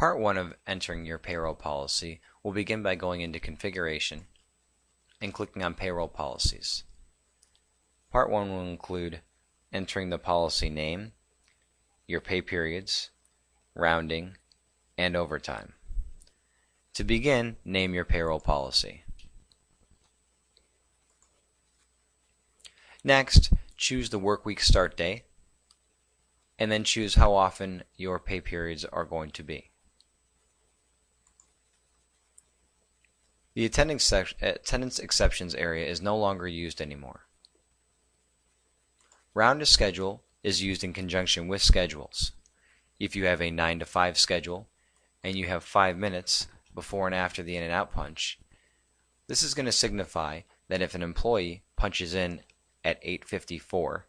Part 1 of entering your payroll policy will begin by going into Configuration and clicking on Payroll Policies. Part 1 will include entering the policy name, your pay periods, rounding, and overtime. To begin, name your payroll policy. Next, choose the workweek start day, and then choose how often your pay periods are going to be. The attendance exceptions area is no longer used anymore. Round to schedule is used in conjunction with schedules. If you have a 9 to 5 schedule and you have 5 minutes before and after the in and out punch, this is going to signify that if an employee punches in at 8:54,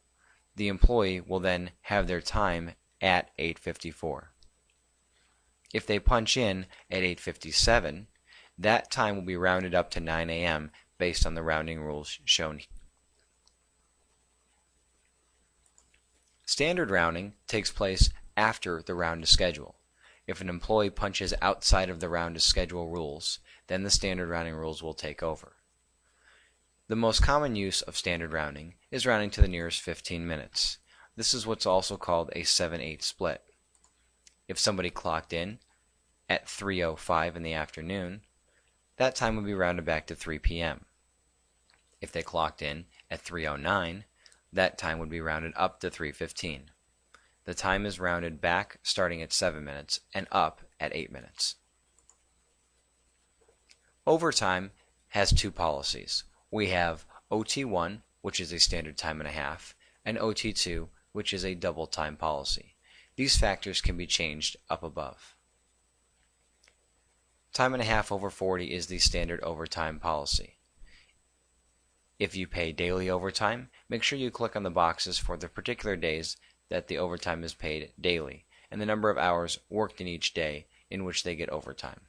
the employee will then have their time at 8:54. If they punch in at 8:57, that time will be rounded up to 9 a.m. based on the rounding rules shown here. Standard rounding takes place after the round to schedule. If an employee punches outside of the round to schedule rules, then the standard rounding rules will take over. The most common use of standard rounding is rounding to the nearest 15 minutes. This is what's also called a 7/8 split. If somebody clocked in at 3:05 in the afternoon, that time would be rounded back to 3 p.m. If they clocked in at 3:09, that time would be rounded up to 3:15. The time is rounded back starting at 7 minutes and up at 8 minutes. Overtime has two policies. We have OT1, which is a standard time and a half, and OT2, which is a double time policy. These factors can be changed up above. Time and a half over 40 is the standard overtime policy. If you pay daily overtime, make sure you click on the boxes for the particular days that the overtime is paid daily and the number of hours worked in each day in which they get overtime.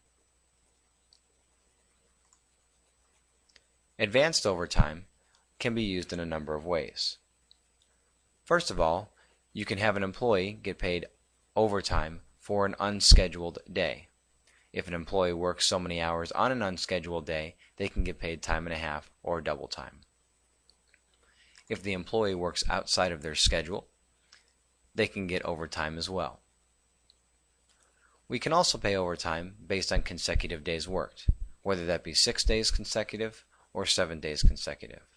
Advanced overtime can be used in a number of ways. First of all, you can have an employee get paid overtime for an unscheduled day. If an employee works so many hours on an unscheduled day, they can get paid time and a half or double time. If the employee works outside of their schedule, they can get overtime as well. We can also pay overtime based on consecutive days worked, whether that be 6 days consecutive or 7 days consecutive.